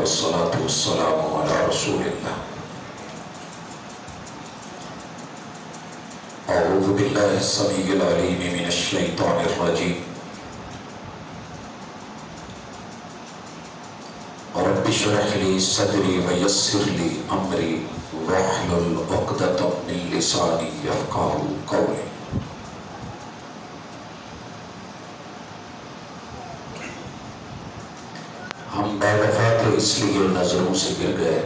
والصلاة والسلام على رسول الله. أعوذ بالله السميع العليم من الشيطان الرجيم. رب اشرح لي صدري ويسر لي أمري واحلل عقدة من لساني يفقهوا قولي. ہم بے وفا تھے اس لیے نظروں سے گر گئے،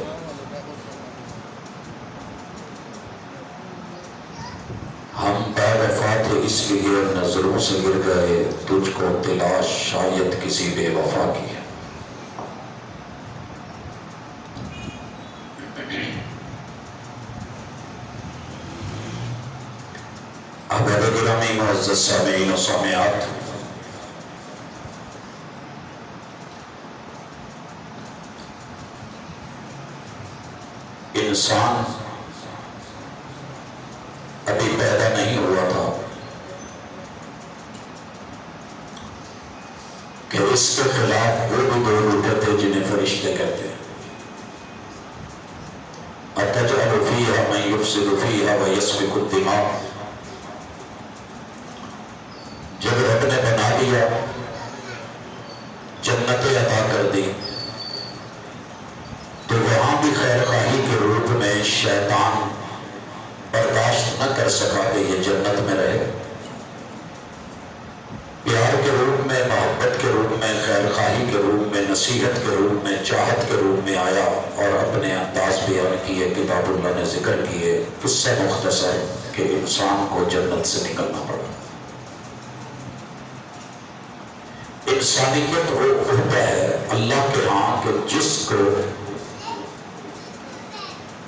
ہم بے وفا تھے اس لیے نظروں سے گر گئے، تجھ کو تلاش شاید کسی بے وفا کی ہے۔ احباب گرامی، معزز سامعین و سامعات، انسان ابھی پیدا نہیں ہوا تھا کہ اس کے خلاف وہ بھی بول اٹھے تھے جنہیں فرشتے کہتے ہیں۔ أَتَجْعَلُ فِيهَا مَن يُفْسِدُ فِيهَا وَيَسْفِكُ الدِّمَاءَ۔ جب رب نے بنا دیا، جنتیں عطا کر دی، تو وہاں بھی خیر خواہی کے روپ میں شیطان برداشت نہ کر سکا کہ یہ جنت میں رہے۔ پیار کے روپ میں، محبت کے روپ میں، خیر خواہی کے روپ میں، نصیحت کے روپ میں، چاہت کے روپ میں آیا اور اپنے انداز بیان کیے، کتاب اللہ نے ذکر کیے، اس سے مختصر کہ انسان کو جنت سے نکلنا پڑا۔ انسانیت وہ ہوتا ہے اللہ کے ہاں کہ جس کو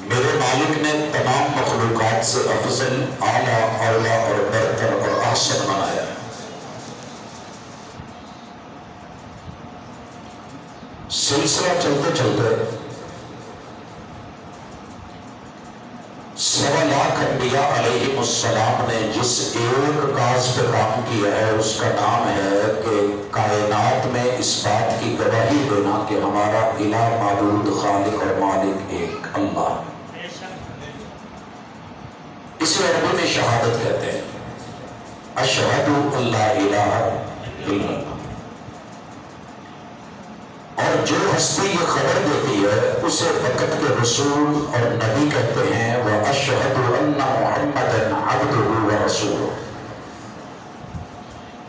میرے مالک نے تمام مخلوقات سے افضل، اعلیٰ، اولیٰ اور برتر اور احسن بنایا ہے۔ سلسلہ چلتے چلتے 1.25 انبیاء علیہم السلام نے جس ایک کاز پہ کام کیا ہے اس کا نام ہے کہ کائنات میں اس بات کی گواہی دینا کہ ہمارا الہ، معبود، خالق اور مالک ایک اللہ۔ اسے عربی میں شہادت کہتے ہیں، اشہد ان لا الہ الا اللہ۔ اور جو ہستی یہ خبر دیتی ہے اسے وقت کے رسول اور نبی کہتے ہیں، وَأَشْهَدُ أَنَّ مُحَمَّدًا عَبْدُهُ وَرَسُولُهُ۔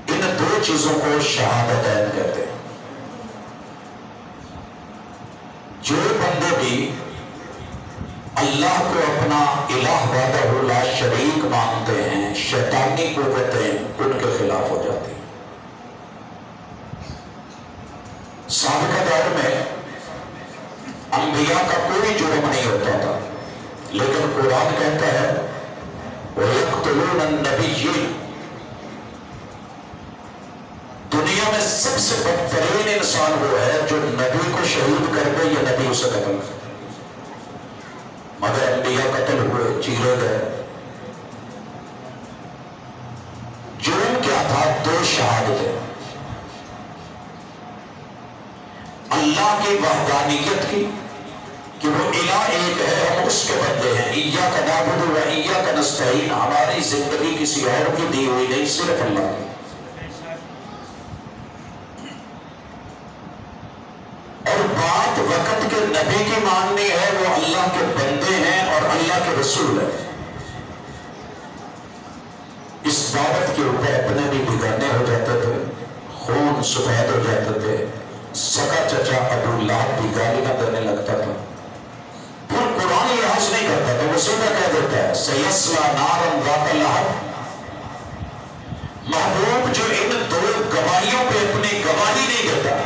ان دو چیزوں کو شہادتین کہتے ہیں۔ جو بندے بھی اللہ کو اپنا الہ وحدہ لا شریک مانتے ہیں، شیطانی قوتیں ان کے خلاف ہو جاتی ہیں۔ سابقہ دور میں انبیاء کا کوئی جرم نہیں ہوتا تھا، لیکن قرآن کہتا ہے وَيَقْتُلُونَ النَّبِيِّينَ۔ دنیا میں سب سے بدترین انسان وہ ہے جو نبی کو شہید کر دے یا نبی اسے قتل کر دے، مگر انبیاء قتل ہوئے، چیرے گئے۔ جرم کیا تھا؟ 2 شہادتیں، اللہ کی وحدانیت کی کہ وہ الہ ایک ہے، ہم اس کے بندے ہیں، ایاک نعبد و ایاک نستعین، ہماری زندگی کسی اور کی دی ہوئی نہیں، صرف اللہ کی۔ اور بات وقت کے نبی کی ماننی ہے، وہ اللہ کے بندے ہیں اور اللہ کے رسول ہیں۔ اس دعوت کے اوپر اپنے بھی بگانے ہو جاتے تھے، خون سفید ہو جاتے تھے، سکا چچا ابو لہب بھی گالیاں دینے لگتا تھا۔ پھر قرآن لحاظ نہیں کرتا تھا، وہ سیدھا کہہ دیتا ہے سیصلی نارا ذات لہب۔ محبوب جو ان 2 گواہیوں پہ اپنی گواہی نہیں دیتا،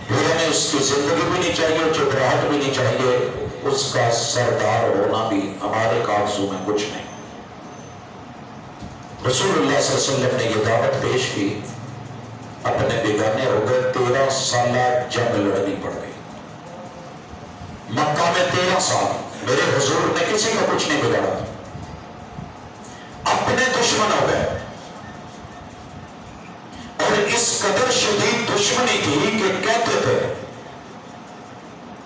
پھر ہمیں اس کی زندگی بھی نہیں چاہیے، چبراہٹ بھی نہیں چاہیے، اس کا سردار ہونا بھی ہمارے کاغذوں میں کچھ نہیں۔ رسول اللہ صلی اللہ علیہ وسلم نے یہ دعوت پیش کی، اپنے بیگانے ہو گئے، 13 سالہ جنگ لڑنی پڑ گئی مکہ میں۔ 13 سال میرے حضور نے کسی کا کچھ نہیں بگاڑا، اپنے دشمن ہو گئے۔ اور اس قدر شدید دشمنی تھی کہ کہتے تھے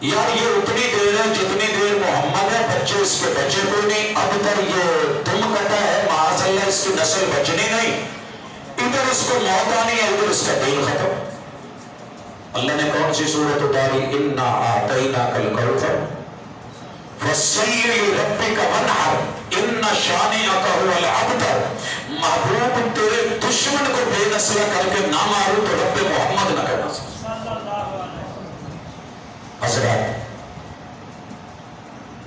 یار یہ اتنی دیر ہے جتنی دیر محمد ہے، بچے اس کے بچے کوئی نہیں، اب ادھر یہ دم کٹا ہے، معاذ اللہ اس کی نسل بچنی نہیں، ادھر اس کو موت آنی ہے، ادھر اس کا دین ختم۔ اللہ نے کون سی سورت اتاری؟ اِنَّا أَعْطَيْنَاكَ الْكَوْثَرَ فَصَلِّ لِرَبِّكَ وَانْحَرْ إِنَّ شَانِئَكَ هُوَ الْأَبْتَرُ۔ محبوب تیرے دشمن کو بے نسلہ کر کے نہ مارو تو رب محمد نہ کہنا سکتا۔ حضرات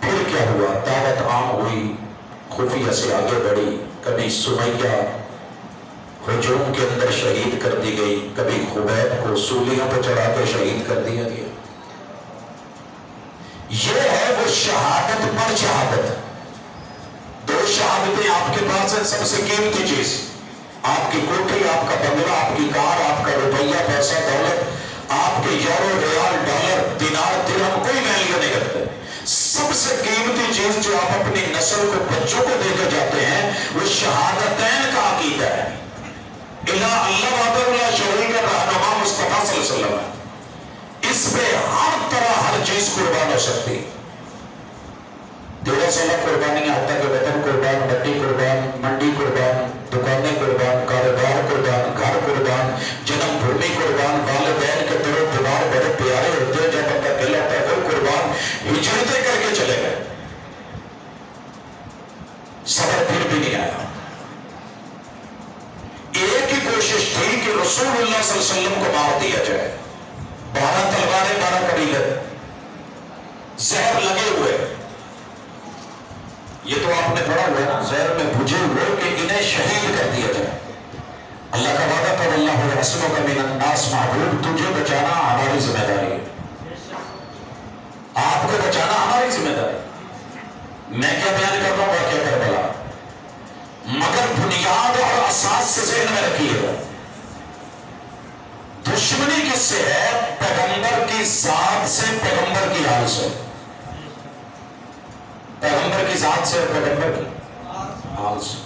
پھر کیا ہوا؟ دعوت عام ہوئی، خفیہ سے آگے بڑھی، کبھی سمیہ ہجوم کے اندر شہید کر دی گئی، کبھی خبیب کو سولیوں پہ چڑھا کے شہید کر دیا گیا۔ یہ ہے وہ شہادت پر شہادت۔ دو شہادتیں آپ کے پاس ہیں، سب سے قیمتی چیز، آپ کی کوٹھی، آپ کا بنگلہ، آپ کی کار، آپ کا روپیہ پیسہ دولت، آپ کے یورو ریال ڈالر دینار درہم کوئی ویلیو نہیں رکھتے۔ سب سے قیمتی چیز جو آپ اپنی نسل کو، بچوں کو دے کے جاتے ہیں، وہ شہادتین کا عقیدہ ہے۔ الہ اللہ وحدہ لا شریک رہنما مصطفیٰ صلی اللہ علیہ وسلم ہے، اس پہ ہر طرح ہر چیز قربان ہو سکتی۔ 13 قربانی آتا کہ وطن قربان، مٹی قربان، منڈی قربان، دکانیں قربان، کاروبار قربان، گھر قربان، جنم بھومی قربان، والدین کے در و دیوار بڑے پیارے ہوتے ہیں، جب اپنا دل ہوتا ہے وہ قربان، ہجرتیں کر کے چلے گئے، صبر پھر بھی نہیں آیا۔ ایک ہی کوشش تھی کہ رسول اللہ صلی اللہ علیہ وسلم کو مار دیا جائے، 12 تلواریں، 12 قبیلے زہر لگے ہوئے، یہ تو آپ نے پڑھا ہوا ہے نا، زہر میں بجھے ہوئے کہ انہیں شہید کر دیا جائے۔ اللہ کا وعدہ تھا واللہ یعصمک من الناس، محبوب تجھے بچانا ہماری ذمہ داری ہے، آپ کو بچانا ہماری ذمہ داری۔ میں کیا بیان کر رہا ہوں؟ واقعہ کربلا، مگر بنیاد اور اساس سے ذہن میں رکھیے گا، دشمنی کس سے ہے؟ پیغمبر کی ذات سے، پیغمبر کی حال سے، پیغمبر کی ذات سے اور پیغمبر کی حال سے۔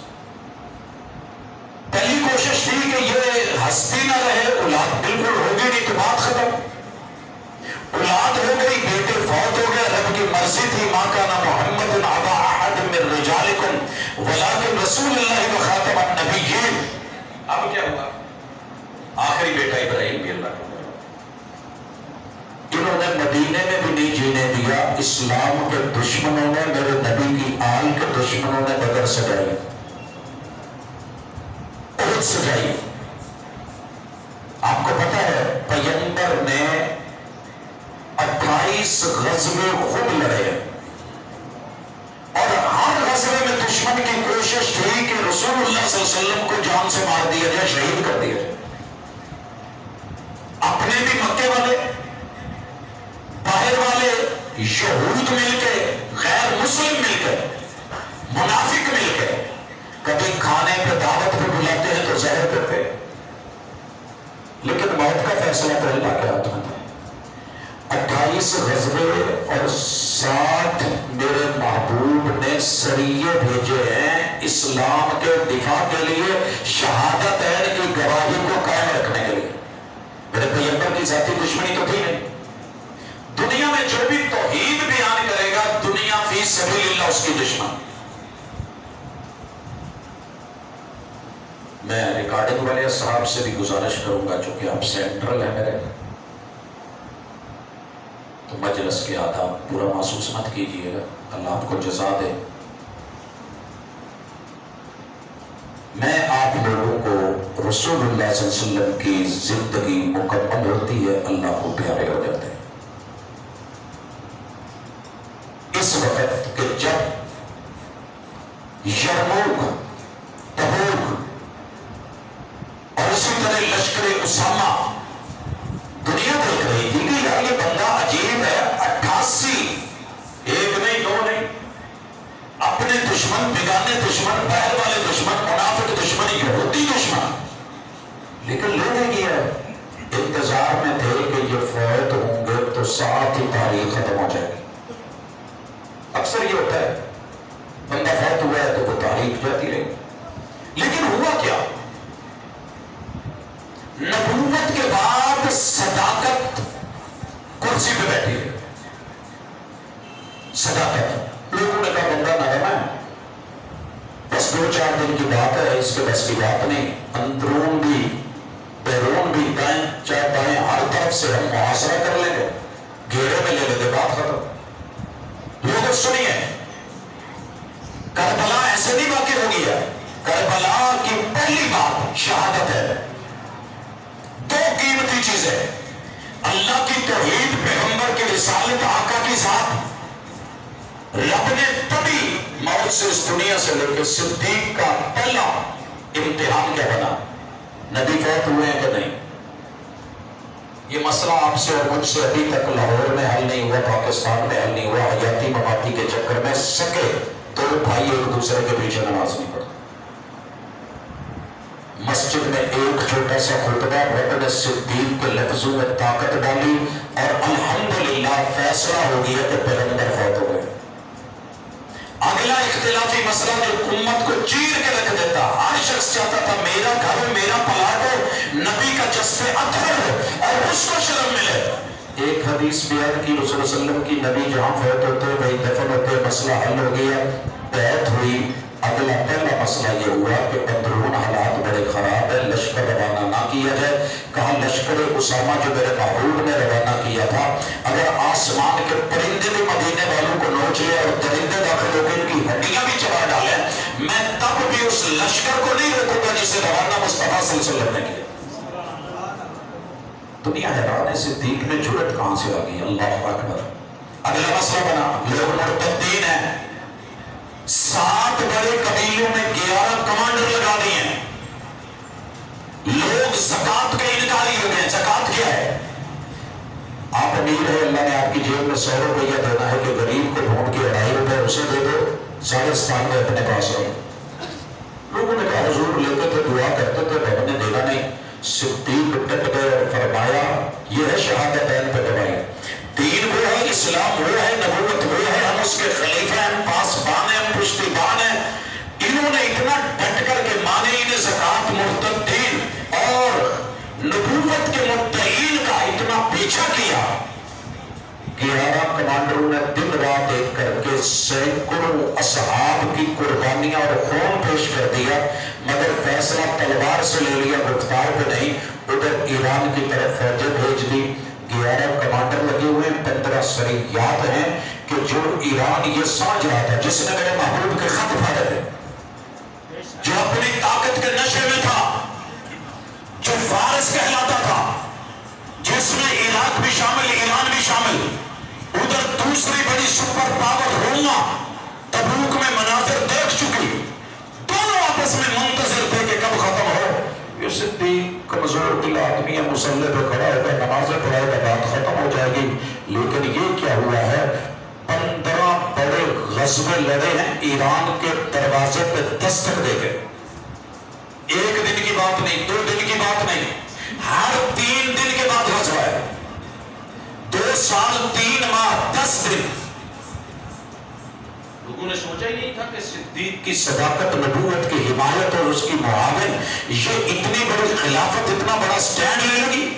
پہلی کوشش تھی کہ یہ ہستی نہ رہے، اولاد بالکل ہوگی نہیں تو بات ختم، اولاد ہو گئی، بیٹے فوت ہو گئے، رب کی مرضی تھی، ما کان محمد ابا احد من رجالکم ولکن رسول اللہ وخاتم النبیین۔ اب کیا ہوا؟ آخری بیٹا ابراہیم بھی اللہ کو، انہوں نے مدینے میں بھی نہیں جینے دیا، اسلام کے دشمنوں نے، میرے نبی کی آل کے دشمنوں نے بدر سجائی، احد سجائی۔ آپ کو پتا ہے پیغمبر نے 28 غزوے خود لڑے، اور ہر غزوے میں دشمن کی کوشش تھی کہ رسول اللہ صلی اللہ علیہ وسلم کو جان سے مار دیا جائے، شہید کر دیا جائے۔ اپنے بھی مکے والے، باہر والے، یہود مل کے، غیر مسلم مل کے، منافق مل کے، کبھی کھانے پہ دعوت پہ بلاتے ہیں تو زہر کرتے ہیں، لیکن موت کا فیصلہ تو اللہ کے ہاتھ میں تھا۔ 28 غزوے اور 60 میرے محبوب نے سریے بھیجے ہیں اسلام کے دفاع کے لیے، شہادتین کی گواہی کو قائم رکھنے کے لیے۔ میرے پیغمبر کی ذاتی دشمنی تو تھی نہیں، دنیا میں جو بھی توحید بیان کرے گا دنیا فی سبیل اللہ اس کی دشمن۔ میں ریکارڈنگ والے صاحب سے بھی گزارش کروں گا، چونکہ آپ سینٹرل ہے میرے، تو مجلس کے آداب پورا محسوس مت کیجیے گا، اللہ آپ کو جزا دے۔ میں آپ لوگوں کو رسول اللہ صلی اللہ علیہ وسلم کی زندگی مکمل ہوتی ہے، اللہ کو پیارے ہو جاتے ہیں۔ اس وقت کہ جب یرموک، تبوک اور اسی طرح لشکر اسامہ دنیا دیکھ رہی تھی کہ یار یہ بندہ عجیب ہے، 88 ایک نہیں دو نہیں، اپنے دشمن، بیگانے دشمن، باہر والے دشمن، منافق دشمن، یہودی دشمن، لیکن لے نہیں گیا۔ انتظار میں تھے کہ یہ فوت ہوں گے تو ساتھ ہی تاریخ ختم ہو جائے گی۔ اکثر یہ ہوتا ہے بندہ فوت ہوا ہے تو وہ تاریخ جاتی رہی، لیکن ہوا کیا؟ نبوت کے بعد صداقت کرسی پہ بیٹھی ہے، صداقت. لوگوں نے کہا بندہ نرم ہے، بس 2-4 دن کی بات ہے، اس کے بس کی بات نہیں. اندرون بھی بیرون بھی دائیں چاہے بائیں ہر طرف سے ہم محاصرہ کر لیں گے، گھیرے میں لے لیتے، بات ختم. لوگوں سنیے، کربلا ایسے نہیں واقع ہو گیا. کربلا کی پہلی بات شہادت ہے. 2 قیمتی چیزیں، اللہ کی توحید، پیغمبر کی رسالت، آقا کی ذات. رب نے تبھی موت سے اس دنیا سے لے کے صدیق کا پہلا امتحان کیا بنا؟ نبی فوت ہوئے ہیں کہ نہیں؟ یہ مسئلہ آپ سے اور مجھ سے ابھی تک لاہور میں حل نہیں ہوا، پاکستان میں حل نہیں ہوا. حیاتی مماتی کے چکر میں سکے 2 بھائی ایک دوسرے کے پیچھے نماز نہیں پڑھتے. مسجد میں ایک چھوٹا سا خطبہ، رب نے صدیق کے لفظوں میں طاقت ڈالی اور الحمدللہ فیصلہ ہو گیا کہ پیغمبر فوت ہو گئے. اگلا اختلافی مسئلہ جو امت کو چیر کے رکھ دیتا، ہر شخص چاہتا تھا میرا گھر ہو، میرا پلاٹ ہو، نبی کا جسد اطہر ہو اور اس کو شرم ملے. ایک حدیث بیان کی رسول صلی اللہ علیہ وسلم کی، نبی جہاں فوت ہوتے وہی دفن ہوتے، مسئلہ حل ہو گیا، بیعت ہوئی. اگلا پہلا مسئلہ یہ ہوا کہ اندرون حالات بڑے خراب ہے، لشکر روانہ نہ کیا جائے. کہا لشکر اسامہ جو میرے محبوب نے روانہ کیا تھا، اگر آسمان کے پرندے بھی مدینے والوں کو نوچ لے اور درندے داخل ہو کے ان کی ہڈیاں بھی چبا ڈالیں، میں تب بھی اس لشکر کو نہیں روکوں گا جسے روانہ مصطفیٰ صلی اللہ علیہ وسلم نے کیا. دنیا حیران ہے، صدیق میں جرأت کہاں سے آ گئی؟ اللہ اکبر. اگلا مسئلہ بنا، لوگ مرتدین ہیں. 7 بڑے قبیلوں میں 11 کمانڈر لگا دیے ہیں. لوگ زکات کے انکاری ہو گئے. زکات کیا ہے؟ آپ امیر ہے، اللہ نے آپ کی جیب میں 100 روپیہ دینا ہے کہ غریب کو ڈھونڈ کے 2.5 روپے اسے دے دو، 7.5 اپنے پاس رہو. لوگوں نے کہا حضور لیتے تھے، دعا کرتے تھے، رب نے دینا نہیں. صدیق ڈٹ گئے اور فرمایا یہ ہے شہادتین پہ گواہی. دین وہ ہے، اسلام وہ ہے، نبوت وہ ہے، ہم اس کے خلیفہ ہیں، پاسبان ہیں، پشتیبان ہیں. انہوں نے اتنا ڈٹ کر کے مانے. انہیں زکات، مرتدین اور نبوت کے مدعین کا اتنا پیچھا کیا. 11 کمانڈروں نے دن رات ایک کر کے سینکڑوں اصحاب کی قربانیاں اور خون پیش کر دیا، مگر فیصلہ تلوار سے لے لیا، گفتار پہ نہیں. ادھر ایران کی طرف فوجیں بھیج دی. 11 کمانڈر لگے ہوئے، 15 سریات ہیں کہ جو ایران یہ سمجھ رہا تھا جس نے میرے محبوب کے خط پھاڑے تھے، جو اپنی طاقت کے نشے میں تھا، جو فارس کہلاتا تھا، جس میں عراق بھی شامل، ایران بھی شامل، ادھر دوسری بڑی سپر پاور روما تبوک میں مناظر دیکھ چکی، دونوں آپس میں منتظر تھے کہ کب ختم ہو. یہ صدیق کمزور دل آدمی ہے، مصلی پہ کھڑا ہوگا، نمازیں پڑھائے گا، بات ختم ہو جائے گی. لیکن یہ کیا ہوا ہے؟ 15 بڑے غزوے لڑے ہیں، ایران کے دروازے پہ دستک دے کے. 1 دن کی بات نہیں، 2 دن کی بات نہیں، ہر 3 دن کے بعد غزوہ ہے. 2 سال 3 ماہ 10 دن. لوگوں نے سوچا ہی نہیں تھا کہ صدیق کی صداقت، نبوت کی حمایت اور اس کی معاون یہ اتنی بڑی خلافت، اتنا بڑا سٹینڈ لے لگی.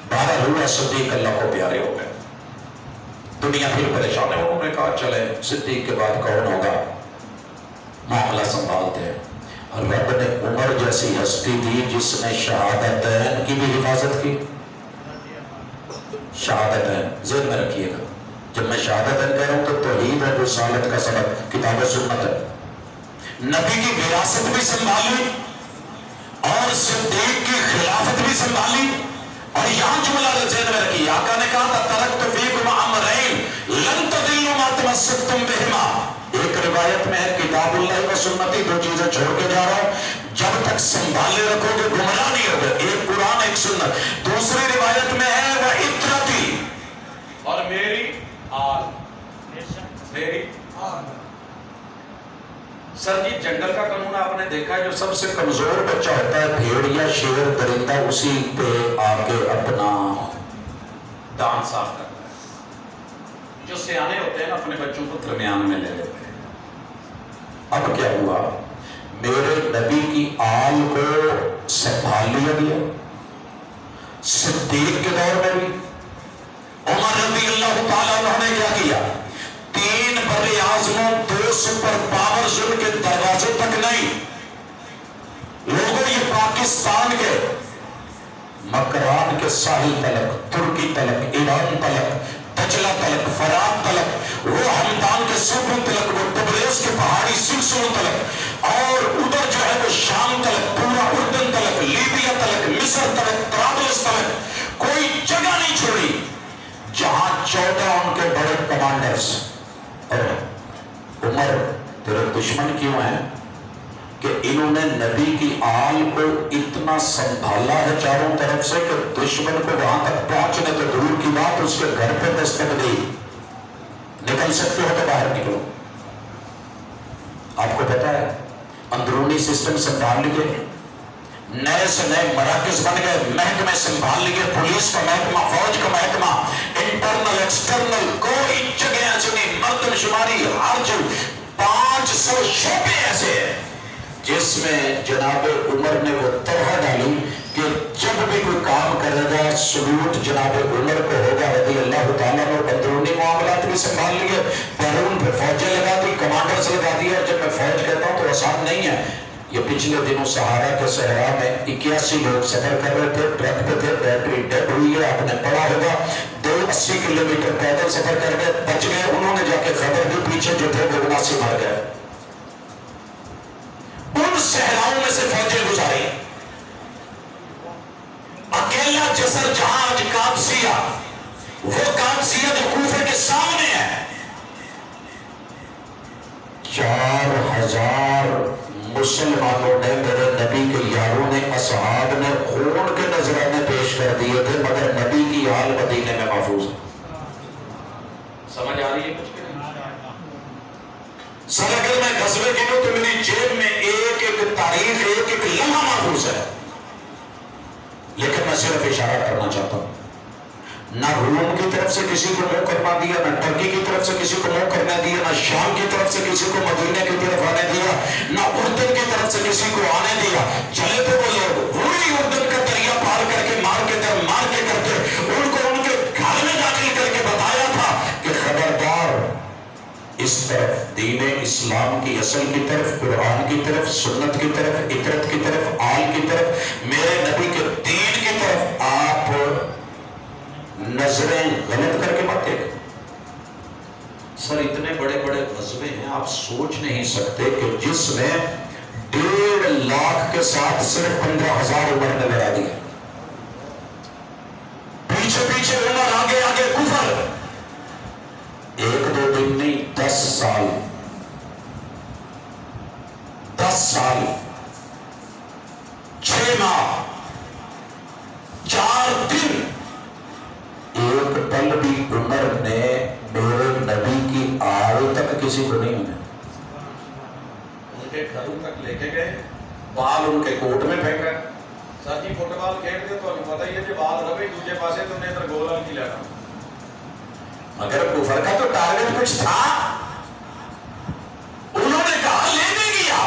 بہرحال ہوا، صدیق اللہ کو پیارے ہو گئے. دنیا پھر پریشان ہے. انہوں نے کہا چلے صدیق کے بعد کون ہوگا، معاملہ سنبھالتے ہیں. رب نے عمر جیسی ہستی دی جس نے شہادتین کی بھی حفاظت کی. شہادتین ذہن میں رکھیے گا، جب میں شہادتین کہہ رہا ہوں تو توحید اور رسالت کا سبب کتاب و سنت ہے. نبی کی وراثت بھی سنبھالی اور صدیق کی خلافت بھی سنبھالی. اور یہاں جملہ ذہن میں رکھیے، آقا نے کہا تھا ترکت فیکم امرین لن تضلوا ما تمسکتم بہما. ایک روایت میں ہے کتاب اللہ و سنتی، 2 چیزیں چھوڑ کے جا رہا ہوں، جب تک سنبھالے رکھو گے گمراہ نہیں ہوگے. ایک قرآن، ایک سنت. دوسری روایت میں ہے وہ اطرتی اور میری آل. میری آل. سر جی جنگل کا قانون آپ نے دیکھا ہے، جو سب سے کمزور بچہ ہوتا ہے، بھیڑ یا شیر درندہ، اسی پہ آ کے اپنا دان صاف کرتا ہے. جو سیانے ہوتے ہیں نا اپنے بچوں کو درمیان میں لے لیتے ہیں. اب کیا ہوا؟ میرے نبی کی آل کو سنبھال لیا گیا. صدیق کے دور میں بھی عمر رضی اللہ تعالیٰ عنہ نے کیا کیا؟ تین بر اعظموں، 2 سپر پاورز ان کے دروازوں تک نہیں. لوگوں یہ پاکستان کے مکران کے ساحل تلک، ترکی تلک، ایران تلک، دجلہ تلک، فرات تلک، وہ ہمدان کے صوبوں تلک، وہ تبریز کے پہاڑی سلسلوں تلک، اور ادھر جو ہے وہ شام تلک، پورا اردن تلک، لیبیا تلک، مصر تلک، طرابلس تلک، کوئی جگہ نہیں چھوڑی جہاں 14 ان کے بڑے کمانڈرز. اور عمر تیرے دشمن کیوں ہیں کہ انہوں نے نبی کی آل کو اتنا سنبھالا ہے چاروں طرف سے کہ دشمن کو وہاں تک پہنچنے تو دور کی بات اس کے گھر پہ دستک دی. نکل سکتے ہو تو باہر نکلو. آپ کو پتا ہے اندرونی سسٹم سنبھال لیجئے، نئے سے نئے مراکز بن گئے، محکمے سنبھال لیجئے، پولیس کا محکمہ، فوج کا محکمہ، انٹرنل ایکسٹرنل، کوئی جگہ ایسی نہیں، مردم شماری ہر جگہ 500 شعبے ایسے ہیں جس میں جناب عمر نے وہ طرح ڈالی کہ جب بھی کوئی کام کرے گا سلوٹ جناب عمر کو ہوگا رضی اللہ تعالیٰ نے. اندرونی معاملات بھی سنبھال لیے، بیرون پہ فوجیں لگا دی، کمانڈرز لگا دی. اور جب میں فوج کہتا ہوں تو آسان نہیں ہے. یہ پچھلے دنوں سہارا کے صحرا میں 81 لوگ سفر کر رہے تھے، ٹرک پہ تھے، بیٹری ڈیڈ ہوئی ہے، آپ نے پڑھا ہوگا. 80 کلومیٹر پیدل سفر کر گئے، بچ گئے. انہوں نے جا کے خبر دی پیچھے جو تھے وہ 79 مر گئے. ان صحراؤں میں سے فوجیں گزاری. اکیلا جسر جہاں آج قادسیہ، وہ قادسیہ جو کوفے کے سامنے ہے، 4000 مسلمانوں نے، میرے نبی کے یاروں نے، اصحاب نے خون کے نذرانے پیش کر دیے تھے، مگر نبی کی آل مدینے میں محفوظ ہے. سمجھ آ رہی ہے کچھ؟ سر اگر میں غزوے گنوں تو میری جیب میں ایک ایک تاریخ، ایک ایک لمحہ محفوظ ہے. لیکن میں صرف اشارہ کرنا چاہتا ہوں، نہ روم کی طرف سے کسی کو منہ کرنا دیا، نہ ٹرکی کی طرف سے کسی کو منہ کرنا دیا، نہ شام کی طرف سے کسی کو مدینے کی طرف آنے دیا، نہ اردن کی طرف سے کسی کو آنے دیا. چلے تو وہ لوگ وہی اردن کا دریا پار کر کے مار کے کرتے ان کو ان کے گھر میں داخل کر کے بتایا تھا کہ خبردار، اس طرف دین اسلام کی اصل کی طرف، قرآن کی طرف، سنت کی طرف، اطرت کی طرف، آل کی طرف، میرے نبی کے دین کی طرف آپ نظریں غلط کر کے مت دیکھیں. سر اتنے بڑے بڑے غزوے ہیں، آپ سوچ نہیں سکتے کہ جس میں 1.5 لاکھ کے ساتھ صرف 15,000 عمر نے لڑا دی. پیچھے پیچھے عمر، آگے آگے کفر. 1-2 دن نہیں، 10 سال 6 ماہ 4 دن. ایک پل بھی عمر نے میرے نبی کی آل تک کسی کو نہیں ہونے. ان کے گھروں تک لے کے گئے، بال ان کے کوٹ میں پھینک گئے. سر جی فٹ بال کھیلتے تو پتہ ہی ہے کہ بال رہے دوسرے پاسے تو نے گول کی لینا. مگر کفر کا تو ٹارگٹ کچھ تھا. انہوں نے کہا لینے گیا،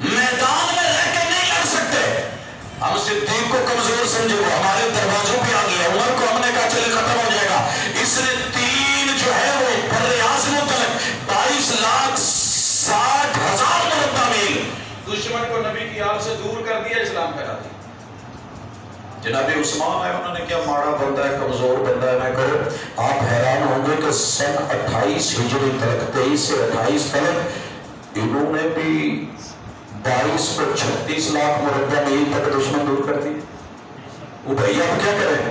میدان میں رہ کے نہیں لڑ سکتے. ہم صدیق کو کمزور سمجھے، وہ ہمارے دروازوں پہ آ گیا. عمر کو ہم نے کہا چلے ختم ہو جائے گا. اس نے 3 جو ہے وہ بر اعظموں تک 22,60,000 مربع میل دشمن کو نبی کی آل سے دور کر دیا، اسلام پھیلا دیا. جناب عثمان ہے، انہوں نے کیا ماڑا بندہ ہے، کمزور بندہ ہے. میں کہوں آپ حیران ہوں گے کہ سن 28 ہجری تک، 23 سے 28 تک انہوں نے بھی 22 کو 36 لاکھ مربع میل تک دشمن دور کر دی. وہ بھائی اب کیا کریں؟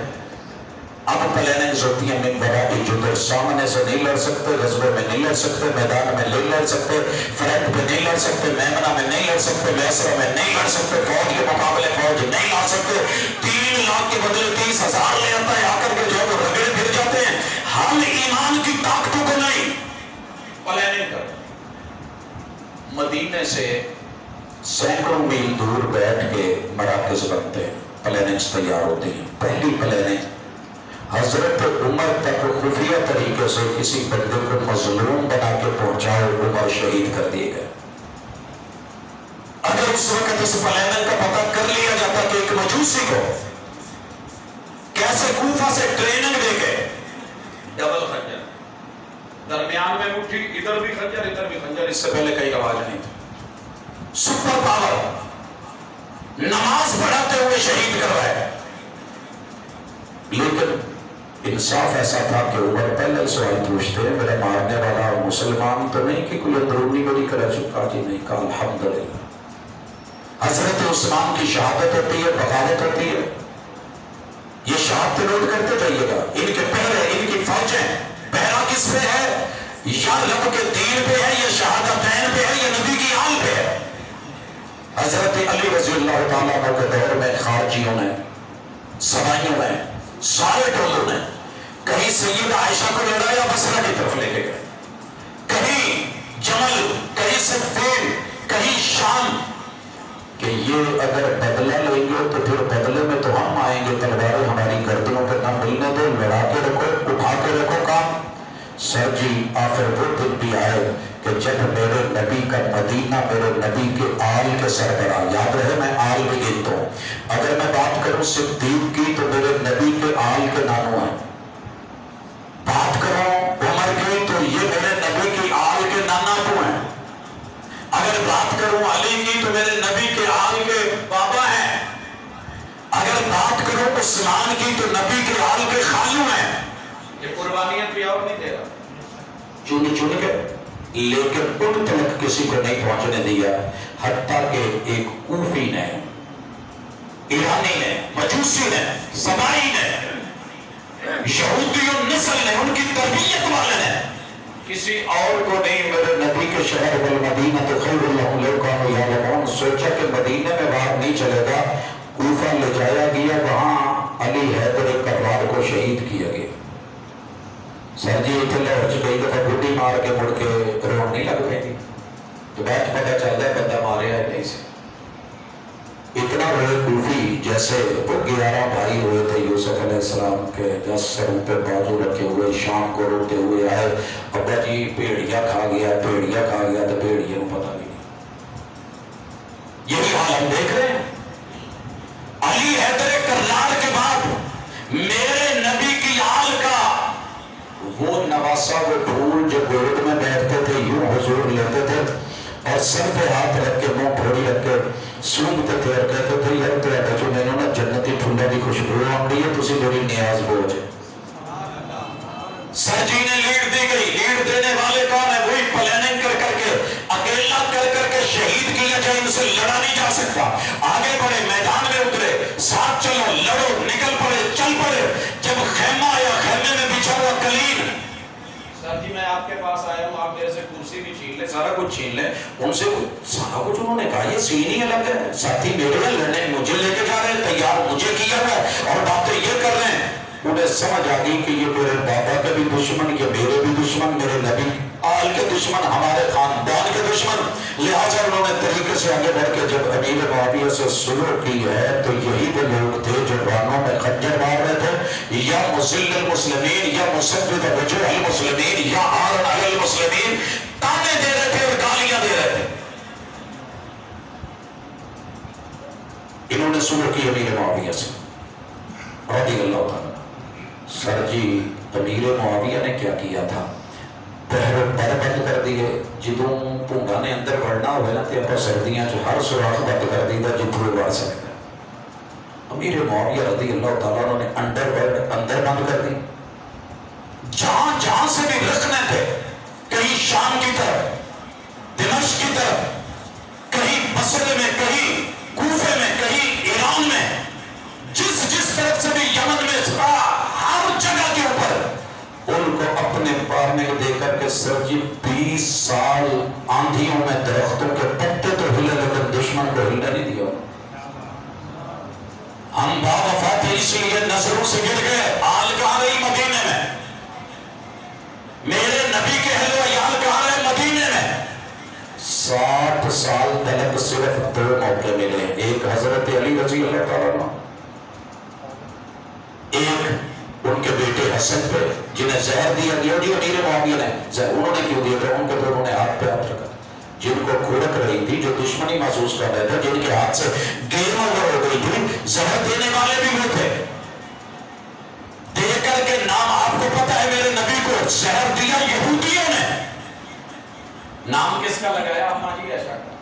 اب پلاننگز ہوتی ہیں من وراء الجدر. سامنے سے نہیں لڑ سکتے، غزوے میں نہیں لڑ سکتے، میدان میں نہیں لڑ سکتے، فرنٹ پہ نہیں لڑ سکتے، میمنہ میں نہیں لڑ سکتے، میسرہ میں نہیں لڑ سکتے، فوج کے مقابلے فوج نہیں لا سکتے. 3 لاکھ کے بدلے 30,000 لے آتا ہے، آ کر کے جو ہے وہ رگڑے پھر جاتے ہیں. ہم ایمان کی طاقتوں کو نہیں پلاننگ کر. مدینے سے سینکڑوں میل دور بیٹھ کے مراکز بنتے ہیں، پلاننگز تیار ہوتی ہیں. پہلی پلاننگ حضرت عمر تک خفیہ طریقے سے کسی بندے کو مظلوم بنا کے پہنچاؤ، عمر شہید کر دیے گئے. اگر اس وقت اس پلاننگ کا پتہ کر لیا جاتا کہ ایک مجوسی کو کیسے کوفہ سے ٹریننگ دے کے ڈبل خنجر درمیان میں مٹھی، ادھر بھی خنجر ادھر بھی خنجر، اس سے پہلے کئی آواز نہیں تھی۔ سپر پاور، نماز پڑھاتے ہوئے شہید کروائے، لیکن انصاف ایسا تھا کہ عمر پہلے ہی سوال پوچھتے ہیں میرا مارنے والا مسلمان تو نہیں کہ کوئی اندرونی میری کرا چکا؟ جی نہیں، کہا الحمدللہ۔ حضرت عثمان کی شہادت ہوتی ہے، بغاوت ہوتی ہے، یہ شہادت نوٹ کرتے جائیے گا۔ ان کے پہرے، ان کی فوجیں، پہرا کس پہ ہے؟ یا رب کے دین پہ ہے، یا شہادتین پہ ہے، یا نبی کی آل پہ ہے۔ حضرت علی رضی اللہ تعالیٰ عنہ کے دور میں خارجیوں نے، سبائیوں نے، سارے ٹولوں نے کہیں سید عائشہ کو لڑایا، بصرہ کی طرف لے کے گئے، کہیں جمل، کہیں صفین، کہیں شام، کہ یہ اگر بدلہ لیں گے تو پھر بدلے میں تو ہم آئیں گے، تلواریں ہماری گردنوں پہ نہ ملنے دو، لڑا کے رکھو، اٹھا کے رکھو کام۔ سر جی آخر وہ دن بھی آئے کہ جب میرے نبی کا مدینہ میرے نبی کے آل کے سربراہ، یاد رہے میں آل بھی گنتا ہوں، اگر میں بات کروں صدیق کی تو میرے نبی کے آل کے نانوں ہیں، بات کروں عمر کی تو یہ میرے نبی کی آل کے نانا ابو ہیں، اگر بات کروں علی کی تو میرے نبی کے آل کے بابا ہیں، اگر بات کروں عثمان کی تو نبی کے آل کے خالو ہیں۔ یہ قربانیاں بھی اور نہیں دے رہا، چن کے، لیکن ان تلک کسی کو نہیں پہنچنے دیا، حتیٰ کہ ایک کوفی نے، ایرانی نے، مجوسی نے، سبائی نے، یہودی نسل نے، ان کی تربیت والے نے، کسی اور کو نہیں، میرے نبی کے شہر والمدینہ تو خیر اللہ لو کانوا یعلمون، سوچا کہ مدینہ میں باہر نہیں چلے گا، کوفہ لے جایا گیا، وہاں علی حیدر کرار کو شہید کیا گیا۔ سر جی اتنے لاہور چ کئی دفعہ گڈی مار کے مڑ کے روڈ نہیں لگ پی، تو بعد پتہ چلتا ہے بندہ ماریا ہے نہیں سے۔ اتنا روئے کوفی جیسے وہ 11 بھائی ہوئے تھے یوسف علیہ السلام کے، 10 سروں پہ بازو رکھے ہوئے شام کو روتے ہوئے آئے، ابا جی بھیڑیا کھا گیا، بھیڑیا کھا گیا، تو بھیڑیے کو پتہ بھی نہیں۔ یہی حال ہم دیکھ رہے ہیں۔ علی حیدر کرار کے بعد میرے نبی کی آل کا وہ نواسا، وہ پھول جو گود میں بیٹھتے تھے، یوں حضور لیتے تھے اور سر پہ ہاتھ رکھ کے، منہ پھوڑی رکھ کے سونگتے تھے اور کہتے تھے یار تیرا جو میں نے نا جنتی پھولوں کی خوشبو آن رہی ہے، تسی میری نیاز بوجھ۔ سر جی نے لیڈ دی گئی، لیڈ دینے والے کون ہے؟ وہی پلاننگ کر کر کے، اکیلا کر کے شہید کیا جائے، ان سے لڑا نہیں جا سکتا۔ آگے بڑھے، میدان میں اترے، ساتھ چلو، لڑو، نکل پڑے، چل پڑے۔ جب خیمہ آیا، خیمے میں بچھا ہوا قلین، سر جی میں آپ کے پاس آیا ہوں، آپ میرے سے کرسی بھی چھین لیں، سارا کچھ چھین لیں، ان سے سارا کچھ انہوں نے کہا، یہ سین ہی الگ ہے، ساتھی میرے ہیں، لڑنے مجھے لے کے جا رہے ہیں، تیار مجھے کیا ہے اور باتیں یہ کر رہے ہیں۔ انہیں سمجھ آ گئی کہ یہ میرے بابا کے بھی دشمن، یہ میرے بھی دشمن، میرے نبی آل کے دشمن، ہمارے خاندان کے دشمن، لہٰذا انہوں نے طریقے سے آگے بڑھ کے جب امیر معاویہ سے صلح کی ہے تو یہی وہ لوگ تھے جو رانوں میں خنجر مار رہے تھے، یا مذل المسلمین، یا مسدد وجوہ المسلمین، یا عارض علی المسلمین، تانے دے رہے تھے اور گالیاں دے رہے تھے۔ انہوں نے صلح کی امیر معاویہ سے رضی اللہ تعالیٰ۔ سر جی امیر معاویہ نے کیا کیا تھا؟ پہرے پر بند کر دیے، جدوں پونگا نے اندر بڑھنا ہوئے نا تے اپا سردیاں جو ہر سراخ بند کر دی تھا جتنے بڑھ سکتا۔ امیر معاویہ رضی اللہ تعالیٰ نے انڈر ورلڈ اندر بند کر دی، جہاں جہاں سے بھی رکھنے تھے، کہیں شام کی طرف، دمشق کی طرف، کہیں بصرے میں، کہیں کوفے میں، کہیں ایران میں، جس طرف سے بھی یمن میں ہر جگہ کے اوپر ان کو اپنے پارنے دے کر کے سر جی 20 سال آندھیوں میں درختوں کے پتے تو ہلے لیکن دشمن کو ہلنے نہیں دیا۔ ہم باوفا تھے اس لیے نظروں سے گر گئے، آل کہاں رہی؟ مدینے میں۔ میرے نبی کے اہل و عیال کہاں رہے؟ مدینے میں۔ 60 سال تلک صرف 2 موقع ملے، ایک حضرت علی رضی اللہ تعالیٰ عنہ، ایک ان کے بیٹے حسن پہ جنہیں زہر دیا گیا، جو امیر معاویہ نے انہوں نے کیوں دیا تھا؟ ان کے تو انہوں نے ہاتھ پہ ہاتھ رکھا، جن کو کھڑک رہی تھی، جو دشمنی محسوس کر رہے تھے، جن کے ہاتھ سے گیم اوور ہو گئی تھی، زہر دینے والے بھی وہ تھے۔ دے کر کے نام آپ کو پتا ہے، میرے نبی کو زہر دیا یہودیوں نام کس کا لگایا؟ اما جی عائشہ کا.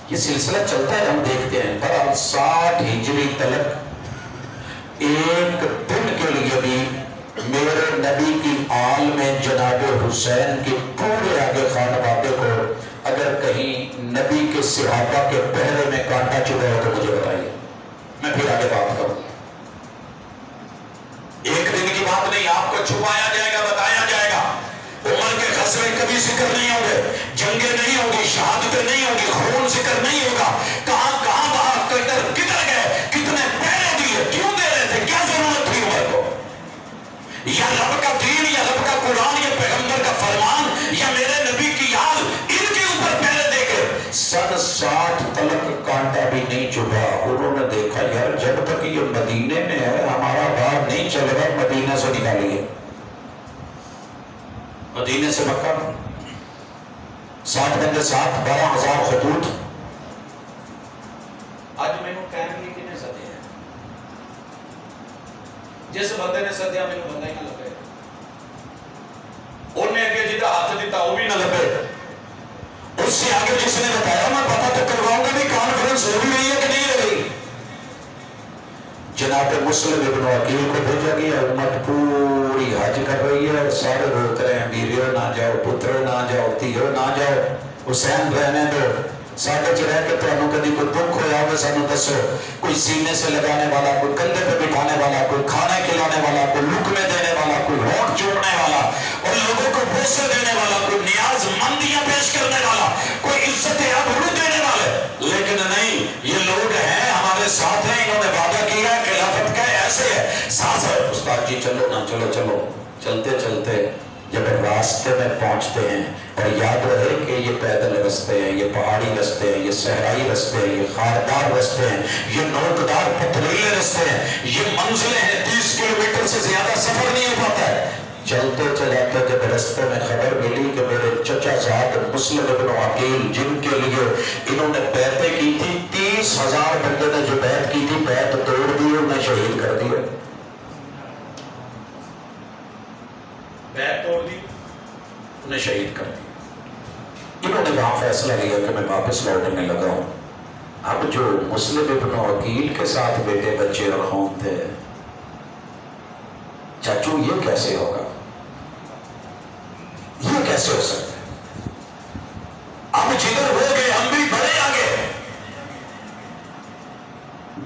یہ سلسلہ چلتا ہے، ہم دیکھتے ہیں. بہرحال 60 ہجری تلک ایک دن کے لیے بھی میرے نبی کی آل میں جناب حسین کی پورے آگے خانوادے کو اگر کہیں نبی کے صحابہ کے پہرے میں کانٹا چبھا ہو تو مجھے بتائیے، میں پھر آگے بات کروں. ایک دن کی بات نہیں، آپ کو چھپایا جائے گا، بتایا جائے گا. عمر کے غزوے کبھی ذکر نہیں ہوں گے، جنگیں نہیں ہوں گی، شہادتیں نہیں ہوں گی، خون ذکر نہیں ہوگا. کہاں وہاں کدھر گئے، کتنے پہرے دیے، کیوں دے رہے تھے، کیا ضرورت تھی عمر کو؟ یا رب کا دین، یا رب کا قرآن، یا پیغمبر کا فرمان، یا میرے نبی کی یاد، ان کے اوپر پہرے دے کے 60 تلک کانٹا بھی نہیں چبھا. انہوں نے دیکھا یار جب تک یہ مدینے میں ہے ہمارا بار نہیں چل رہا، مدینہ سے نکالیے. مدینے سے مکہ 60 بندے ساتھ 12,000 خطوط. اج مینوں کہن کی کنے سدے ہیں؟ جس بندے نے سدیا مینوں بندہ ہی نہ لبے. انہیں اگے جہاں ہاتھ دیتا وہ بھی نہ لبے. اس سے آگے جس نے بتایا میں پتہ تو کرواؤں گا بھی کانفرنس ہو بھی رہی ہے کہ نہیں ہو رہی. جناب مسلم ابن عقیل کو بھیجا گیا. امت پوری حج کر رہی ہے اور سارے روک رہے ہیں بیریو نہ جاؤ، پترو نہ جاؤ، تیو نہ جاؤ، حسین رہنے دو. ساڈے چ رہ کے تمہیں کبھی کوئی دکھ ہوا ہوگا سانو دسو. کوئی سینے سے لگانے والا، کوئی کندھے پہ بٹھانے والا، کوئی کھانے کھلانے والا، کوئی لقمے دینے والا، کوئی ہونٹ چومنے والا اور لوگوں کو بوسے دینے والا، کوئی نیاز مندیاں پیش کرنے والا، کوئی عزت آبرو دینے والے. لیکن نہیں، یہ لوگ ہیں ہمارے ساتھ ہیں، انہوں نے وعدہ کیا خلافت کا ایسے ہے ساتھ ہے. استاد جی چلو نہ چلو. چلتے چلتے جب راستے میں پہنچتے ہیں اور یاد رہے کہ یہ پیدل رستے ہیں، یہ پہاڑی رستے ہیں، یہ صحرائی رستے ہیں، یہ خاردار رستے ہیں، یہ نوکدار پتھریلے رستے ہیں، یہ منزلیں ہیں، 30 کلومیٹر سے زیادہ سفر نہیں ہو پاتا ہے. چلتے چلاتے جب رستے میں خبر ملی کہ میرے چچا زاد مسلم ابن عقیل جن کے لیے انہوں نے بیعتیں کی تھی، 30,000 بندے نے جو بیعت کی تھی بیعت توڑ دی، انہیں شہید کر دیا. بیعت توڑ دی، انہیں شہید کر دیا. انہوں نے وہاں فیصلہ لیا کہ میں واپس لوٹنے لگا ہوں. اب جو مسلم ابن عقیل کے ساتھ بیٹے بچے اور خون تھے، چاچو یہ کیسے ہوگا، یہ کیسے ہو سکتا ہے؟ اب جدھر ہو گئے ہم بھی بڑے آگے.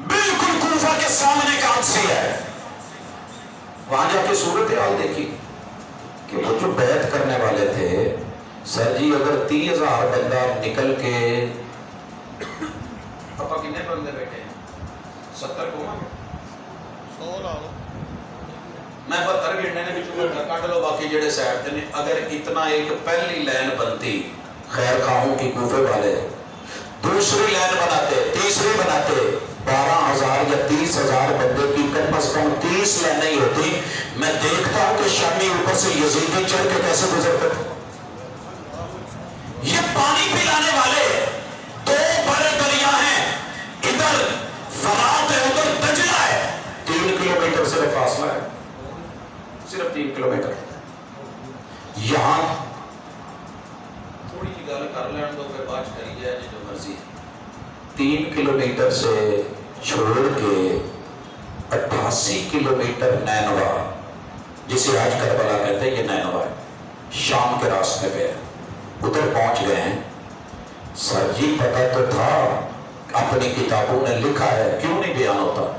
بالکل کوفہ کے سامنے قادسیہ ہے. وہاں جا کے صورتحال دیکھی کہ وہ جو بیعت کرنے والے تھے، سر جی اگر 30,000 بندہ نکل کے پاپا کتنے بندے بیٹھے ہیں؟ 70 کو 100 لا لو. میں 72 گھنٹے نے بھی کٹ لو، باقی جڑے سائڈ نے. اگر اتنا ایک پہلی لائن بنتی، خیر خواہوں کی کوفے والے دوسری لائن بناتے، تیسری بناتے، 12,000 یا 30,000 بندے کی کم از کم 30 لائنیں ہی ہوتی. میں دیکھتا ہوں کہ شامی اوپر سے یزیدی چڑھ کے کیسے گزرتے تھے. یہ پانی پلانے والے 2 بڑے دریا ہیں، ادھر فرات ہے، ادھر دجلہ ہے. 3 کلومیٹر صرف فاصلہ ہے، صرف 3 کلومیٹر. یہاں تھوڑی سی گل کر لین دو پھر بات کری جائے جو مرضی. 3 کلومیٹر سے چھوڑ کے 88 کلومیٹر نینوا، جسے آج کربلا کہتے ہیں، یہ نینوا ہے، شام کے راستے پہ ہے. ادھر پہنچ گئے ہیں. سر جی پتہ تو تھا، اپنی کتابوں نے لکھا ہے، کیوں نہیں بیان ہوتا؟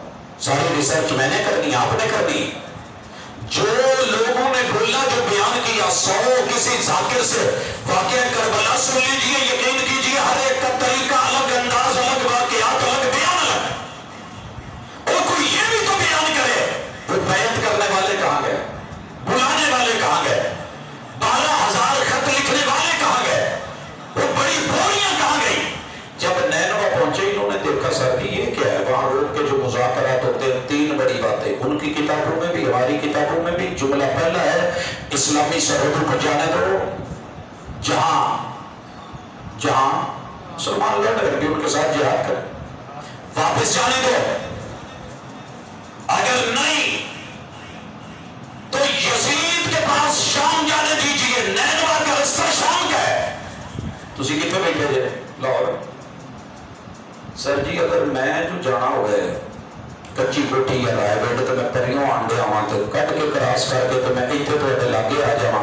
ساری ریسرچ میں نے کرنی، آپ نے کرنی. جو لوگوں نے بولا، جو بیان کیا، 100 کسی ذاکر سے واقعہ کربلا سن لیجیے، یقین کیجیے ہر ایک کا طریقہ الگ، انداز الگ، واقعات الگ، بیان الگ. اور کوئی یہ بھی تو بیان کرے وہ بیعت کرنے والے کہاں گئے، بلانے والے کہاں گئے، 12,000 خط لکھنے والے کہاں گئے، وہ بڑی بوریاں کہاں گئی. جب نینوا پہنچے انہوں نے دیکھا سر جی یہ کیا ہے، وہاں روک کے جو مذاکرات ہوتے ہیں 3 بڑی باتیں، ان کی کتابوں میں بھی ہماری کتابوں میں بھی. جملہ پہلا ہے اسلامی سرحدوں کو جانے دو، جہاں مسلمان لڑ رہے ہیں ان کے ساتھ جہاد کریں، واپس جانے دو. اگر نہیں تو یزید کے پاس شام جانے دیجیے، نینوا کا ਤੁਸੀਂ ਕਿੱਥੇ ਬੈਠੇ ਜੇ? ਲਾਹੌਰ। ਸਰ ਜੀ ਅਗਰ ਮੈਂ ਜੋ ਜਾਣਾ ਹੋਵੇ ਕੱਚੀ ਕੋਠੀ ਜਾਂ ਰਾਏ ਬੈਠ ਤੇ ਮੈਂ ਪਰਿਓਂ ਆਂਦੇ ਆਵਾਂ ਤੇ ਕੱਢ ਕੇ ਕ੍ਰਾਸ ਕਰਕੇ ਤੇ ਮੈਂ ਇੱਥੇ ਤੁਹਾਡੇ ਲਾਗੇ ਆ ਜਾਵਾਂ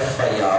FIR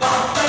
72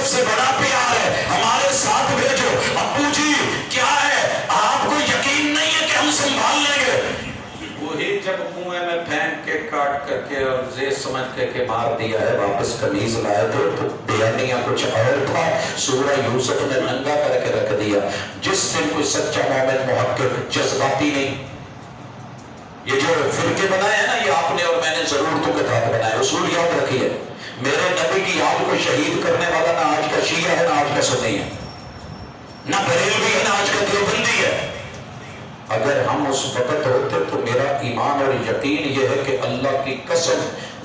سب سے بڑا پیار ہے، ہمارے ساتھ بھیجو۔ ابو جی کیا ہے، آپ کو یقین نہیں ہے کہ ہم سنبھال لیں گے؟ وہی جب کنویں میں پھینک کے کاٹ کر کے اور زیر سمجھ کے مار دیا ہے، واپس قمیض لائے تھے تو بیانیہ کچھ اور تھا، سورہ یوسف نے ننگا کر کے رکھ دیا۔ جس دن کوئی سچا مومن محقق جذباتی نہیں، یہ جو فرقے بنائے ہیں نا، یہ آپ نے اور میں نے ضرورتوں کے تحت بنائے، اصول یاد رکھیے، میرے نبی کی یاد کو شہید کرنے والا نہ آج کا شیعہ ہے، نہ آج کا سنی ہے، نہ بریلوی ہے، نہ آج کا دیوبندی ہے۔ اگر ہم اس وقت ہوتے تو میرا ایمان اور یقین یہ ہے کہ اللہ کی قسم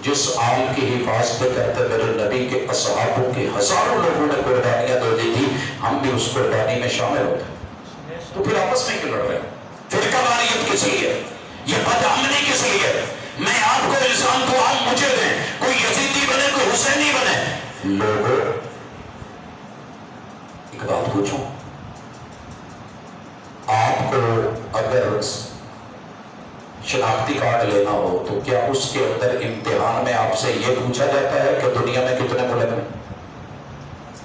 جس آل کی حفاظت کرتے میرے نبی کے اصحابوں کے ہزاروں لوگوں نے قربانیاں دے دی تھی، ہم بھی اس قربانی میں شامل ہوتے۔ تو پھر آپس میں کیوں لڑ رہے ہیں؟ فرقہ واریت کس لیے؟ یہ بدامنی کس لیے؟ میں آپ کو الزام دوں، آپ مجھے دیں، کوئی یزیدی بنے، کوئی حسینی بنے۔ لوگوں ایک بات پوچھوں، آپ کو اگر شناختی کارڈ لینا ہو تو کیا اس کے اندر امتحان میں آپ سے یہ پوچھا جاتا ہے کہ دنیا میں کتنے ملک ہیں،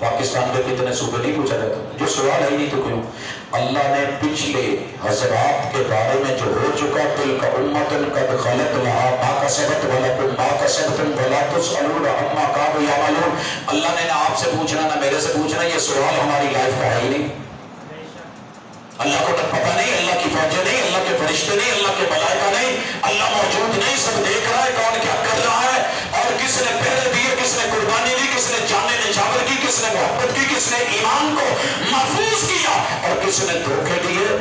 پاکستان کے کتنے صوبے؟ نہیں پوچھا جاتا۔ جو سوال ہے ہی نہیں تو کیوں؟ اللہ نے پچھلے حضرات کے بارے میں جو ہو چکا، تلک امۃ قد خلت لہا ما کسبت ولکم ما کسبتم ولا تسألون عما کانوا یعملون۔ اللہ نے نہ آپ سے پوچھنا نہ میرے سے پوچھنا، یہ سوال ہماری لائف کا ہے ہی نہیں۔ اللہ کو نہ پتہ نہیں، اللہ کی فوجیں نہیں، اللہ کے فرشتے نہیں، اللہ کے ملائکہ نہیں، اللہ موجود نہیں، سب دیکھ رہا ہے کون کیا کر رہا ہے، اور کس نے پہرے دیے، کس نے قربانی دی، کس نے جانیں نچھاور کی، کس نے محبت کی، کس نے ایمان کو محفوظ کیا اور کس نے دھوکے دیے۔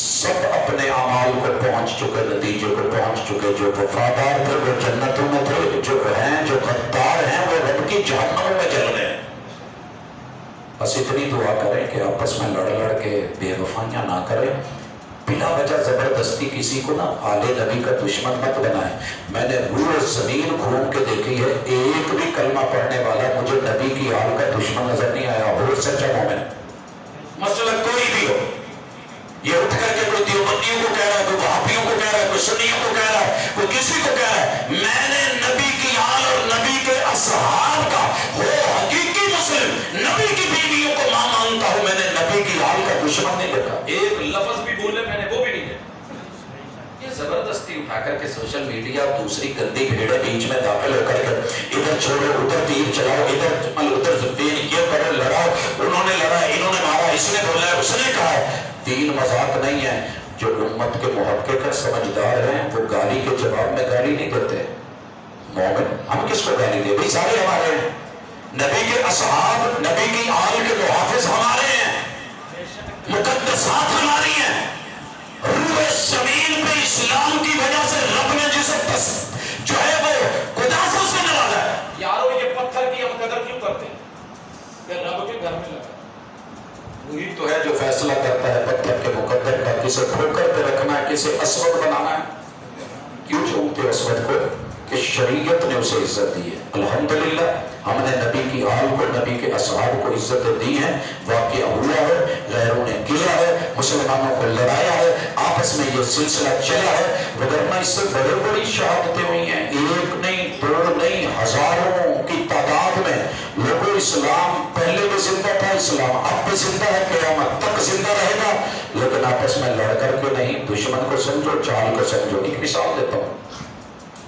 سب اپنے اعمال کو پہنچ چکے، نتیجے کو پہنچ چکے۔ جو وفادار تھے وہ جنتوں میں تھے، جو ہیں جو غدار ہیں وہ رب کی جہنموں میں جل رہے ہیں۔ بس اتنی دعا کریں کہ آپس میں لڑ لڑ کے بے وفائیاں نہ کریں، بلا وجہ زبردستی کسی کو نہ آل نبی کا دشمن مت بنائیں۔ میں نے روح زمین گھوم کے دیکھی ہے، ایک بھی کلمہ پڑھنے والا مجھے نبی کی آل کا دشمن نظر نہیں آیا ہو سچا مومن، مسئلہ کوئی بھی ہو۔ یہ اٹھ کر کے کوئی دیوبندیوں کو کہہ رہا ہے، کوئی وہابیوں کو کہہ رہا ہے، کوئی سنیوں کو کہہ رہا ہے، کوئی کسی کو کہہ رہا ہے، میں نے نبی کی آل اور نبی کے اصحاب کا ہو حقیقی مسلم، نبی کی بیویوں کو ماں مانتا ہوں، میں نے نبی کی آل کا دشمن نہیں دیکھا۔ ایک لفظ بھی بولے میں نے وہ بھی نہیں دیکھا۔ یہ زبردستی اٹھا کر کے سوشل میڈیا اور دوسری گندی بھیڑیں بیچ میں داخل ہو کر کے ادھر چھوڑو ادھر تیر چلاؤ، ادھر دین یہ کرو، لڑاؤ، انہوں نے لڑا، انہوں نے مارا، اس نے بولا ہے، اس نے کہا ہے۔ دین مذاق نہیں ہے۔ جو امت کے محقق ہیں، سمجھدار ہیں، وہ گالی کے جواب میں گالی نہیں دیتے۔ مومن ہم کس کو گالی دیں؟ بھائی سارے ہمارے ہیں، نبی کے اصحاب، نبی کی آل کے محافظ ہمارے ہیں، مقدسات ہماری ہیں۔ روح زمین پہ اسلام کی وجہ سے رب نے جسے جو ہے وہ قداسوں سے نوازا ہے۔ یارو یہ پتھر کی ہم قدر کیوں کرتے ہیں کہ رب کے گھر میں لگا؟ وہی تو ہے جو فیصلہ کرتا ہے پتھر کے مقدر کا، کسے ٹھوکر پہ رکھنا ہے، کسے اسود بنانا ہے۔ کیوں چونتے اسود کو؟ کہ شریعت نے اسے عزت دی ہے۔ الحمدللہ ہم نے نبی کی آل کو، نبی کے اصحاب کو عزت دی ہے۔ واقعہ ہوا ہے، غیروں نے کیا ہے، مسلمانوں کو لڑایا ہے، آپس میں یہ سلسلہ چلا ہے، ورنہ اس سے بڑے بڑی شہادتیں ہوئی ہیں، ایک نہیں، دو نہیں، ہزاروں کی تعداد میں لوگوں۔ اسلام پہلے بھی زندہ تھا، اسلام اب بھی زندہ ہے، قیامت تک زندہ رہے گا، لیکن آپس میں لڑ کر کے نہیں، دشمن کو سمجھو، چال کو سمجھو۔ ایک مثال دیتا ہوں،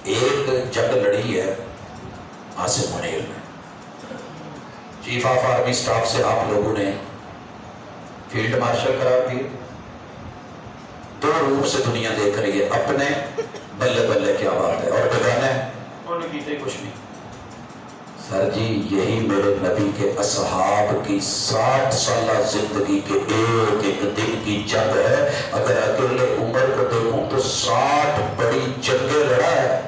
ایک جنگ لڑی ہے عاصم منیر میں، چیف آف آرمی سٹاف سے آپ لوگوں نے فیلڈ مارشل قرار دیے، دو روپ سے دنیا دیکھ رہی ہے، اپنے بلے بلے کیا بات ہے، اور بیگانے انہوں نے کیتے کچھ نہیں۔ سر جی یہی میرے نبی کے اصحاب کی 60 سالہ زندگی کے ایک ایک دن کی جنگ ہے۔ اگر اکیلے عمر کو دیکھوں تو 60 بڑی جنگیں لڑا ہے۔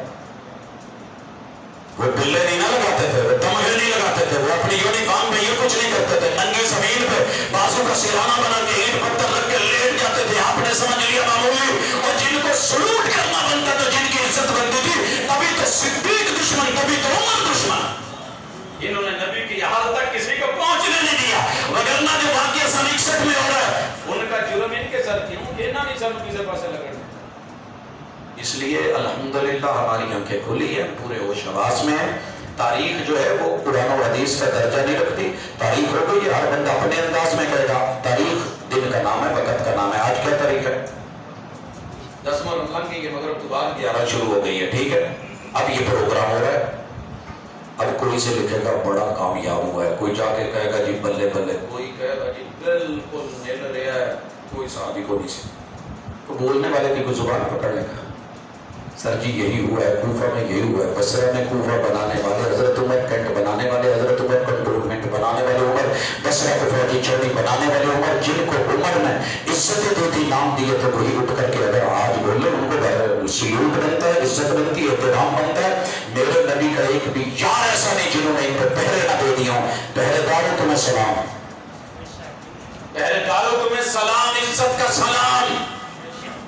وہ بلے نہیں نہ لگاتے تھے، وہ تمغے نہیں لگاتے تھے، وہ اپنی یونیفارم میں یہ کچھ نہیں کرتے تھے، ننگی زمین پہ بازو کا سرہانہ بنا کے اینٹ پتھر رکھ کے لیٹ جاتے تھے۔ آپ نے سمجھ لیا معمولی، اور جن کو سلوٹ کرنا بنتا تھا، جن کی عزت بنتی تھی، کبھی تو صدیق دشمن، کبھی تو عمر دشمن۔ انہوں نے نبی کی حال تک کسی کو پہنچنے نہیں دیا، وگرنہ جو واقعہ سن 61 میں ہو رہا ہے ان کا جرم ان کے سر کیوں؟ یہ نہ نہیں سب کسی پاسے لگڑ۔ اس لیے الحمدللہ ہماری آنکھیں کھلی ہیں، پورے ہوش حواس میں ہیں۔ تاریخ جو ہے وہ قرآن و حدیث کا درجہ نہیں رکھتی. تاریخ ہو گئی ہے، ہر بندہ اپنے انداز میں کہے گا. تاریخ دن کا نام ہے، وقت کا نام ہے. آج کیا تاریخ ہے؟ 10واں رمضان کی، مگر تو بعد 11 شروع ہو گئی ہے. ٹھیک ہے، اب یہ پروگرام ہو رہا ہے. اب کوئی سے لکھے گا بڑا کامیاب ہوا ہے، کوئی جا کے کہے گا جی بلے بلے، کوئی کہے گا جی بالکل مل رہا ہے، کوئی صحابی کو نہیں سے. تو بولنے والے کی کوئی زبان پکڑ لے گا. سر جی یہی ہوا ہے، کوفہ میں یہی ہوا ہے، بصرہ میں کوفہ بنانے والے حضرت عمر، کینٹ بنانے والے حضرت عمر، کنٹونمنٹ بنانے والے عمر، بصرہ کو فوجی چوڑی بنانے والے عمر، جن کو عمر نے عزتیں دی تھی، نام دیے تھے، وہی اٹھ کر کے اگر آج بولے ان کو سلوٹ بنتا ہے، عزت بنتی ہے، احترام بنتا ہے. میرے نبی کا ایک بھی یار ایسا نہیں جنہوں نے ان کو پہرے نہ دے دیا ہوں. پہرے داروں تمہیں سلام، پہرے داروں تمہیں سلام، عزت کا سلام.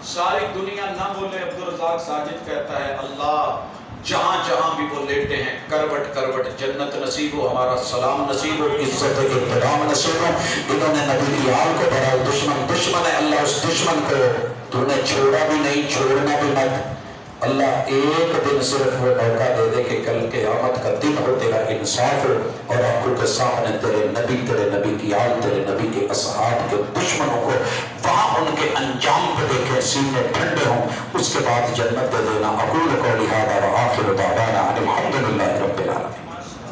ساری دنیا نہ بولے. عبدالرزاق ساجد کہتا ہے اللہ جہاں جہاں بھی وہ لیٹے ہیں کروٹ کروٹ جنت نصیب ہو، ہمارا سلام نصیب ہو، عزت احترام نصیب ہو. انہوں نے نبی آل کو بڑھا، دشمن ہے اللہ، اس دشمن کو تو نے چھوڑا بھی نہیں، چھوڑنا بھی مت. اللہ ایک دن صرف وہ موقع دے دے کہ کل قیامت کا دن ہو، تیرا انصاف ہو اور آنکھوں کے سامنے تیرے نبی کی آل، تیرے نبی کے اصحاب کے دشمنوں کو وہاں ان کے انجام پہ دیکھیں، سینے ٹھنڈے ہوں، اس کے بعد جنت دے دینا. اقول قولی ھذا وآخر دعوانا ان الحمد للہ رب